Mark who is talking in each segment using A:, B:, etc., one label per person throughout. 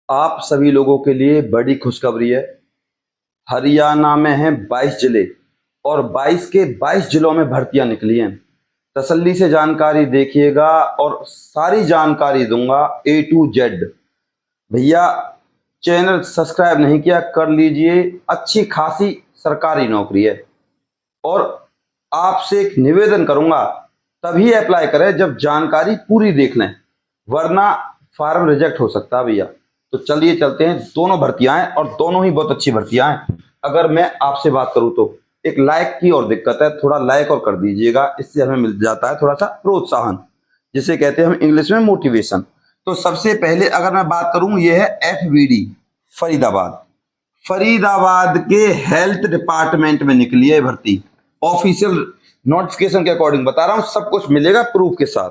A: आप सभी लोगों के लिए बड़ी खुशखबरी है। हरियाणा में हैं 22 जिले और 22 के 22 जिलों में भर्तियां निकली हैं। तसल्ली से जानकारी देखिएगा और सारी जानकारी दूंगा A to Z। भैया, चैनल सब्सक्राइब नहीं किया कर लीजिए। अच्छी खासी सरकारी नौकरी है और आपसे एक निवेदन करूंगा, तभी अप्लाई करें जब जानकारी पूरी देख लें, वरना फॉर्म रिजेक्ट हो सकता है भैया। तो चलिए चलते हैं। दोनों भर्तियां हैं और दोनों ही बहुत अच्छी भर्तियां हैं। अगर मैं आपसे बात करूं तो एक लाइक की और दिक्कत है, थोड़ा लाइक और कर दीजिएगा, इससे हमें मिल जाता है थोड़ा सा प्रोत्साहन, जिसे कहते हैं हम इंग्लिश में मोटिवेशन। तो सबसे पहले अगर मैं बात करूं, ये है FVD फरीदाबाद। फरीदाबाद के हेल्थ डिपार्टमेंट में निकली है भर्ती। ऑफिशियल नोटिफिकेशन के अकॉर्डिंग बता रहा हूं, सब कुछ मिलेगा प्रूफ के साथ।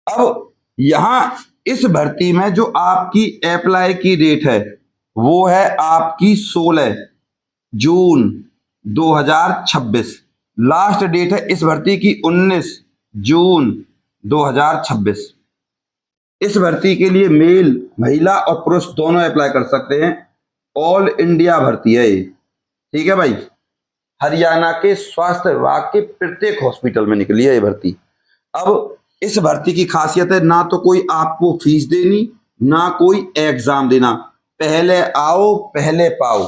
A: अब यहां इस भर्ती में जो आपकी अप्लाई की डेट है वो है आपकी 16 जून 2026। लास्ट डेट है इस भर्ती की 19 जून 2026। इस भर्ती के लिए मेल, महिला और पुरुष दोनों अप्लाई कर सकते हैं। ऑल इंडिया भर्ती है ये, ठीक है भाई। हरियाणा के स्वास्थ्य विभाग के प्रत्येक हॉस्पिटल में निकली है ये भर्ती। अब इस भर्ती की खासियत है, ना तो कोई आपको फीस देनी, ना कोई एग्जाम देना। पहले आओ पहले पाओ,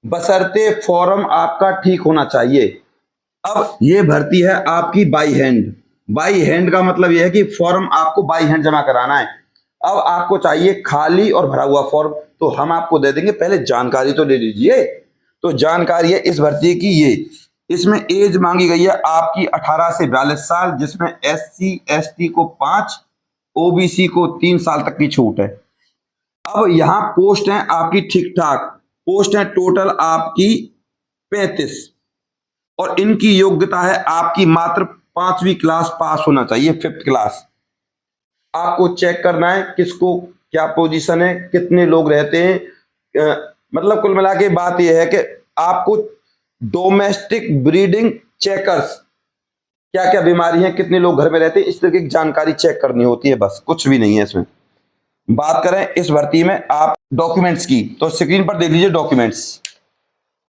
A: बशर्ते फॉर्म आपका ठीक होना चाहिए। अब ये भर्ती है आपकी बाई हैंड। बाई हैंड का मतलब यह है कि फॉर्म आपको बाई हैंड जमा कराना है। अब आपको चाहिए खाली और भरा हुआ फॉर्म, तो हम आपको दे देंगे, पहले जानकारी तो ले लीजिए। तो जानकारी है इस भर्ती की ये, इसमें एज मांगी गई है आपकी 18 से 42 साल, जिसमें SC ST को 5, OBC को 3 साल तक की छूट है। अब यहां पोस्ट है आपकी ठीक ठाक, पोस्ट है टोटल आपकी 35 और इनकी योग्यता है आपकी मात्र 5वीं क्लास पास होना चाहिए, 5th क्लास। आपको चेक करना है किसको क्या पोजीशन है, कितने लोग रहते हैं। मतलब कुल मिला के बात यह है कि आपको डोमेस्टिक ब्रीडिंग चेकर्स, क्या क्या बीमारी है, कितने लोग घर में रहते हैं, इस तरह की जानकारी चेक करनी होती है, बस कुछ भी नहीं है इसमें। बात करें इस भर्ती में आप डॉक्यूमेंट्स की, तो स्क्रीन पर देख लीजिए डॉक्यूमेंट्स।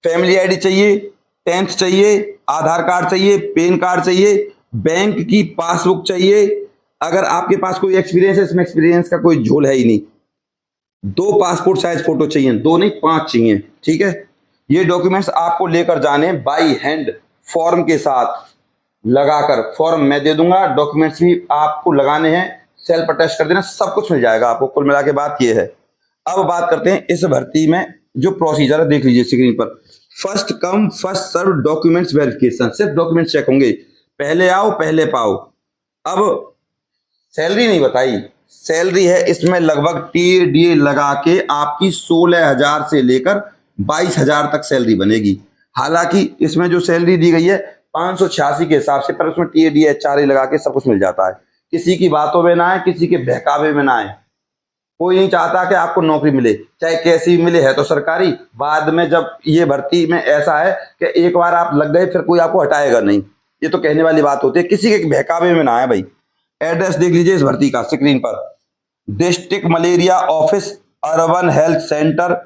A: फैमिली आईडी चाहिए, 10th चाहिए, आधार कार्ड चाहिए, पैन कार्ड चाहिए, बैंक की पासबुक चाहिए। अगर आपके पास कोई एक्सपीरियंस है, इसमें एक्सपीरियंस का कोई झोल है ही नहीं। 2 पासपोर्ट साइज फोटो चाहिए, 2 नहीं 5 चाहिए, ठीक है। ये डॉक्यूमेंट्स आपको लेकर जाने बाई हैंड, फॉर्म के साथ लगाकर। फॉर्म मैं दे दूंगा, डॉक्यूमेंट्स भी आपको लगाने हैं, सेल्फ अटेस्ट कर देना, सब कुछ मिल जाएगा आपको। कुल मिला के बात ये है। अब बात करते हैं इस भर्ती में जो प्रोसीजर है, देख लीजिए स्क्रीन पर। First come first serve documents verification, सिर्फ डॉक्यूमेंट्स चेक होंगे, पहले आओ पहले पाओ। अब सैलरी नहीं बताई, सैलरी है इसमें लगभग TDA लगा के आपकी 16,000 से लेकर 22,000 तक सैलरी बनेगी। हालांकि इसमें जो सैलरी दी गई है 586 के हिसाब से, पर उसमें TDA HRA लगा के सब कुछ मिल जाता है। किसी की बातों में ना आए, किसी के बहकावे में ना आए। कोई नहीं चाहता कि आपको नौकरी मिले, चाहे कैसी भी मिले, है तो सरकारी। बाद में जब ये भर्ती में ऐसा है कि एक बार आप लग गए फिर कोई आपको हटाएगा नहीं, ये तो कहने वाली बात होती है। किसी के बहकावे में ना आए भाई। एड्रेस देख लीजिए इस भर्ती का स्क्रीन पर। District malaria office, urban health centre,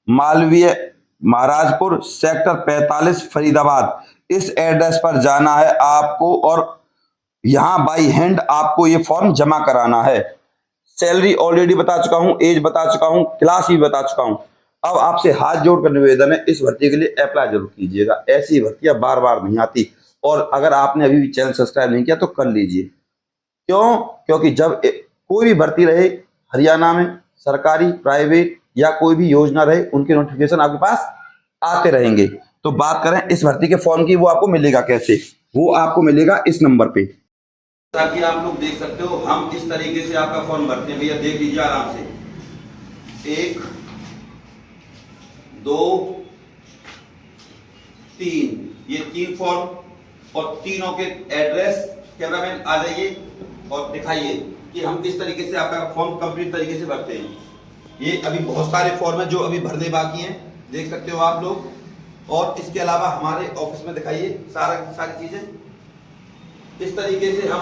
A: Malviya Maharajpur, sector 45, Faridabad. इस एड्रेस पर जाना है आपको और यहां बाई हैंड आपको ये फॉर्म जमा कराना है। सैलरी ऑलरेडी बता चुका हूं, एज बता चुका हूं, क्लास भी बता चुका हूं। अब आपसे हाथ जोड़कर निवेदन है, इस भर्ती के लिए अप्लाई जरूर कीजिएगा। ऐसी भर्तियां बार बार नहीं आती। और अगर आपने अभी भी चैनल सब्सक्राइब नहीं किया तो कर लीजिए। क्यों? क्योंकि जब कोई भी भर्ती रहे हरियाणा में, सरकारी प्राइवेट या कोई भी योजना रहे, उनके नोटिफिकेशन आपके पास आते रहेंगे। तो बात करें इस भर्ती के फॉर्म की, वो आपको मिलेगा कैसे? वो आपको मिलेगा इस नंबर पे, ताकि आप लोग देख सकते हो। हम इस तरीके से आपका फॉर्म भरते हैं भैया, देख लीजिए आराम से। 1 2 3, ये 3 फॉर्म और तीनों के एड्रेस। कैमरामैन आ जाइए और दिखाइए कि हम किस तरीके से आपका फॉर्म कंप्लीट तरीके से भरते हैं। ये अभी बहुत सारे फॉर्म हैं जो अभी भरने बाकी हैं, देख सकते हो आप लोग। और इसके अलावा हमारे ऑफिस में दिखाइए सारी चीजें। इस तरीके से हम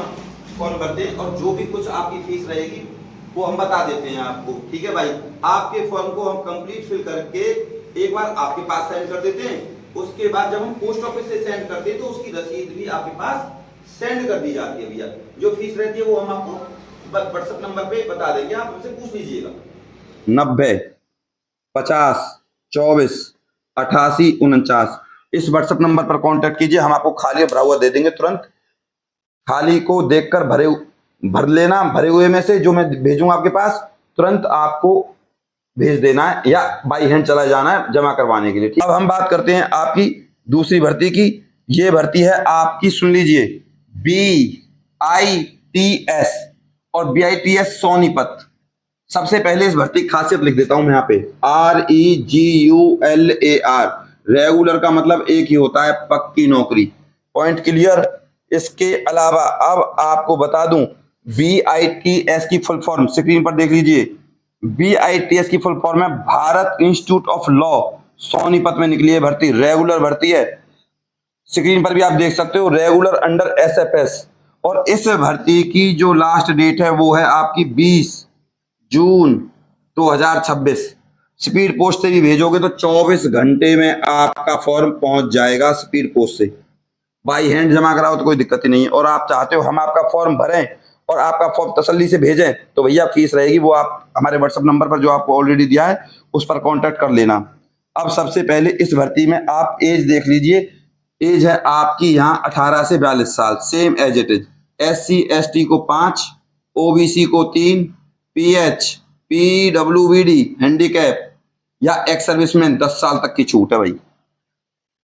A: फॉर्म भरते हैं और जो भी कुछ आपकी फीस रहेगी वो हम बता देते हैं आपको। ठीक है भाई, आपके फॉर्म को हम कंप्लीट फिल करके एक बार आपके पास सेंड कर देते हैं। उसके बाद जब हम पोस्ट ऑफिस से सेंड करते हैं तो उसकी रसीद भी आपके पास सेंड कर दी जाती है भैया। जो फीस रहती है वो हम आपको व्हाट्सएप नंबर पे बता देंगे, आप हमसे पूछ लीजिएगा। 90 50 24 88 49 इस व्हाट्सएप नंबर पर कांटेक्ट कीजिए। हम आपको खाली भरा हुआ दे देंगे तुरंत। खाली को देखकर भर लेना, भरे हुए में से जो मैं भेजूंगा आपके पास तुरंत आपको भेज देना है या बाई हैंड चला जाना है जमा करवाने के लिए। अब हम बात करते हैं आपकी दूसरी भर्ती की। ये भर्ती है आपकी, सुन लीजिए, BITS और BITS सोनीपत। सबसे पहले इस भर्ती की खासियत लिख देता हूं मैं यहाँ पे, REGULAR। रेगुलर का मतलब एक ही होता है, पक्की नौकरी। Point clear. इसके अलावा अब आपको बता दूं, BITS की फुल फॉर्म स्क्रीन पर देख लीजिए। BITS की फुल फॉर्म है Bharat institute of law, Sonipat में निकली है भर्ती। रेगुलर भर्ती है, स्क्रीन पर भी आप देख सकते हो, रेगुलर अंडर SFS। और इस भर्ती की जो लास्ट डेट है वो है आपकी 20 जून 2026। स्पीड पोस्ट से भी भेजोगे तो 24 घंटे में आपका फॉर्म पहुंच जाएगा स्पीड पोस्ट से। बाई हैंड जमा कराओ तो कोई दिक्कत ही नहीं है। और आप चाहते हो हम आपका फॉर्म भरें और आपका फॉर्म तसल्ली से भेजें तो भैया फीस रहेगी, वो आप हमारे व्हाट्सएप नंबर पर जो आपको ऑलरेडी दिया है उस पर कांटेक्ट कर लेना। अब सबसे पहले इस भर्ती में आप एज देख लीजिए। एज है आपकी यहाँ 18 से 42 साल, same as it is. SC ST को 5, OBC को 3, PH PWBD हैंडीकैप या एक्स सर्विसमैन 10 साल तक की छूट है भाई।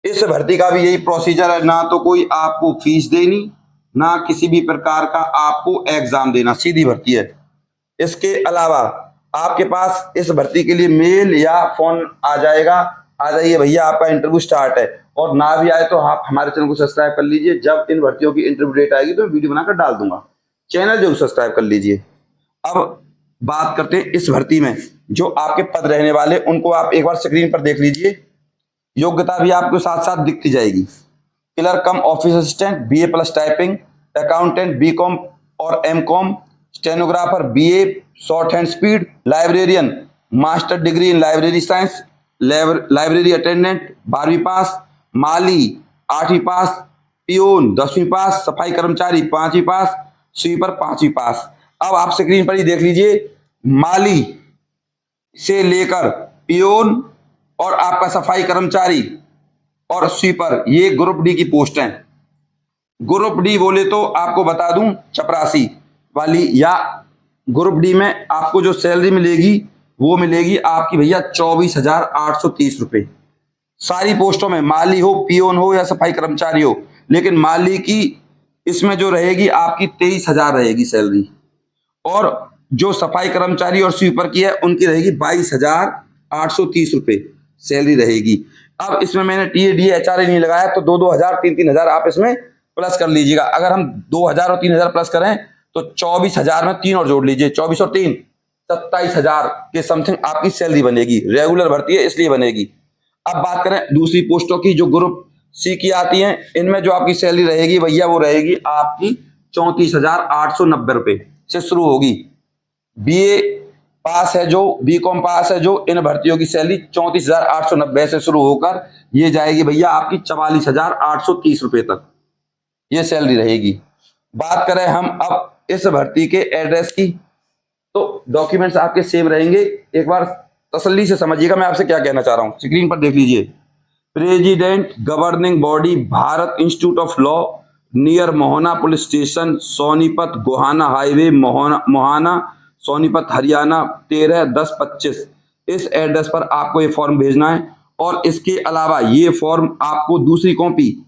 A: इस भर्ती का भी यही प्रोसीजर है, ना तो कोई आपको फीस देनी, ना किसी भी प्रकार का आपको एग्जाम देना, सीधी भर्ती है। इसके अलावा आपके पास इस भर्ती के लिए मेल या फोन आ जाएगा, आ जाइए भैया आपका इंटरव्यू स्टार्ट है। और ना भी आए तो आप हमारे चैनल को सब्सक्राइब कर लीजिए, जब इन भर्तियों की इंटरव्यू डेट आएगी तो वीडियो बनाकर डाल दूंगा, चैनल जरूर सब्सक्राइब कर लीजिए। अब बात करते हैं इस भर्ती में जो आपके पद रहने वाले, उनको आप एक बार स्क्रीन पर देख लीजिए। योग्यता भी आपको साथ साथ दिखती जाएगी। क्लर्क कम office assistant BA+ typing, accountant BCom और MCom, stenographer BA short hand speed, librarian master degree in library science, library attendant 12वीं पास, माली 8वीं पास, पियोन 10वीं पास, सफाई कर्मचारी 5वीं पास, स्वीपर 5वीं पास। अब आप स्क्रीन पर ही देख लीजिए, माली से लेकर पियोन और आपका सफाई कर्मचारी और स्वीपर, ये ग्रुप डी की पोस्ट हैं। ग्रुप डी बोले तो आपको बता दूं चपरासी वाली, या ग्रुप डी में आपको जो सैलरी मिलेगी वो मिलेगी आपकी भैया 24,830 रुपए। सारी पोस्टों में, माली हो, पियोन हो या सफाई कर्मचारी हो, लेकिन माली की इसमें जो रहेगी आपकी 23,000 रहेगी सैलरी, और जो सफाई कर्मचारी और स्वीपर की है उनकी रहेगी 22,830 रुपए सैलरी रहेगी। अब इसमें मैंने TA DA HRA नहीं लगाया तो 2-2 हजार 3-3 हजार आप इसमें प्लस कर लीजिएगा। अगर हम 2,000 और 3,000 प्लस करें तो 24,000 में 3 और जोड़ लीजिए, 24 और 3 27,000 के समथिंग आपकी सैलरी बनेगी। रेगुलर भर्ती है इसलिए बनेगी। अब बात करें दूसरी पोस्टों की जो ग्रुप C की आती हैं, इनमें जो आपकी सैलरी रहेगी भैया वो रहेगी आपकी 34,890 रुपए से शुरू होगी। BA पास है जो, BCom पास है जो, इन भर्तियों की सैलरी 34,890 से शुरू होकर ये जाएगी भैया आपकी 44,830 रुपए तक, ये सैलरी रहेगी। बात करें हम अब इस भर्ती के एड्रेस की, तो डॉक्यूमेंट्स आपके सेम रहेंगे। एक बार तसल्ली से समझिएगा मैं आपसे क्या कहना चाह रहा हूं, स्क्रीन पर देख लीजिए। President governing body Bharat institute of law, near Mohna police station, Sonipat Gohana highway, Mohana Sonipat Haryana 13-10-25। इस एड्रेस पर आपको ये फॉर्म भेजना है। और इसके अलावा ये फॉर्म आपको दूसरी कॉपी,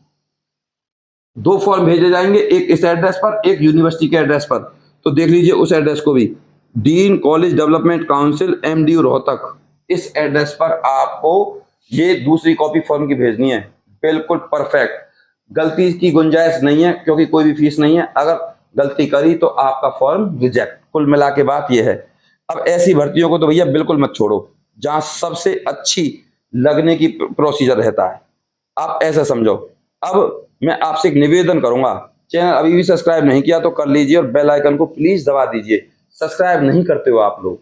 A: 2 फॉर्म भेजे जाएंगे, एक इस एड्रेस पर, एक यूनिवर्सिटी के एड्रेस पर। तो देख लीजिए उस एड्रेस को भी, dean college development council MDU Rohtak, इस एड्रेस पर आपको ये दूसरी कॉपी फॉर्म की भेजनी है। बिल्कुल परफेक्ट, गलती की गुंजाइश नहीं है क्योंकि कोई भी फीस नहीं है। अगर गलती करी तो आपका फॉर्म रिजेक्ट। कुल मिला के बात यह है। अब ऐसी भर्तियों को तो भैया बिल्कुल मत छोड़ो जहां सबसे अच्छी लगने की प्रोसीजर रहता है, आप ऐसा समझो। अब मैं आपसे एक निवेदन करूंगा, चैनल अभी भी सब्सक्राइब नहीं किया तो कर लीजिए और बेल आइकन को प्लीज दबा दीजिए सब्सक्राइब नहीं करते हो आप लोग,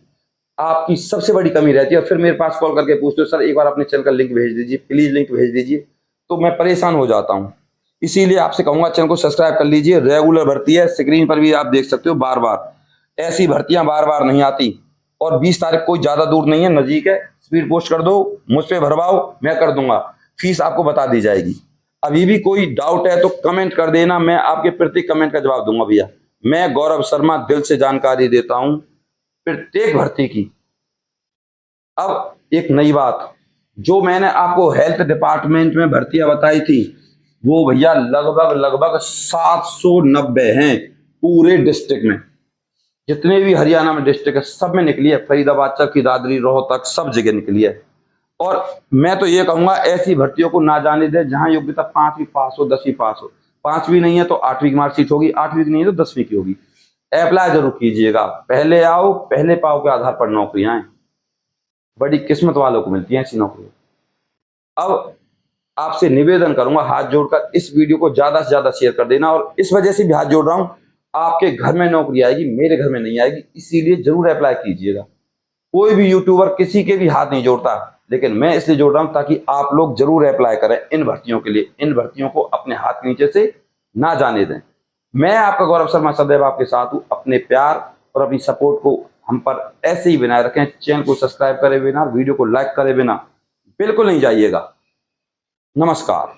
A: आपकी सबसे बड़ी कमी रहती है। और फिर मेरे पास कॉल करके पूछते हो सर एक बार अपने चैनल का लिंक भेज दीजिए, प्लीज लिंक भेज दीजिए, तो मैं परेशान हो जाता हूँ। इसीलिए आपसे कहूंगा चैनल को सब्सक्राइब कर लीजिए। रेगुलर भर्ती है, स्क्रीन पर भी आप देख सकते हो बार बार, ऐसी भर्तियां बार बार नहीं आती। और 20 तारीख कोई ज्यादा दूर नहीं है, नजदीक है, स्पीड पोस्ट कर दो, मुझ पे भरवाओ, मैं कर दूंगा, फीस आपको बता दी जाएगी। अभी भी कोई डाउट है तो कमेंट कर देना, मैं आपके प्रत्येक कमेंट का जवाब दूंगा भैया। मैं गौरव शर्मा दिल से जानकारी देता हूं प्रत्येक भर्ती की। अब एक नई बात, जो मैंने आपको हेल्थ डिपार्टमेंट में भर्तियां बताई थी, वो भैया लगभग 790 हैं पूरे डिस्ट्रिक्ट में। जितने भी हरियाणा में डिस्ट्रिक्ट है सब में निकली है, फरीदाबाद, चरखी दादरी, रोहतक, सब जगह निकली है। और मैं तो ये कहूंगा ऐसी भर्तियों को ना जाने दे जहां योग्यता 5वीं पास हो, 10वीं पास हो। 5वीं नहीं है तो 8वीं की मार्कशीट होगी, 8वीं की नहीं है तो 10वीं की होगी। अप्लाई जरूर कीजिएगा, पहले आओ पहले पाओ के आधार पर नौकरियां हैं, बड़ी किस्मत वालों को मिलती हैं ऐसी नौकरी। अब आपसे निवेदन करूंगा हाथ जोड़कर, इस वीडियो को ज्यादा से ज्यादा शेयर कर देना। और इस वजह से भी हाथ जोड़ रहा हूं, आपके घर में नौकरी आएगी, मेरे घर में नहीं आएगी, इसीलिए जरूर अप्लाई कीजिएगा। कोई भी यूट्यूबर किसी के भी हाथ नहीं जोड़ता, लेकिन मैं इसलिए जोड़ रहा हूं ताकि आप लोग जरूर अप्लाई करें इन भर्तियों के लिए। इन भर्तियों को अपने हाथ के नीचे से ना जाने दें। मैं आपका गौरव शर्मा सदैव आपके साथ हूं। अपने प्यार और अपनी सपोर्ट को हम पर ऐसे ही बनाए रखें। चैनल को सब्सक्राइब करे बिना, वीडियो को लाइक करे बिना बिल्कुल नहीं जाइएगा। नमस्कार।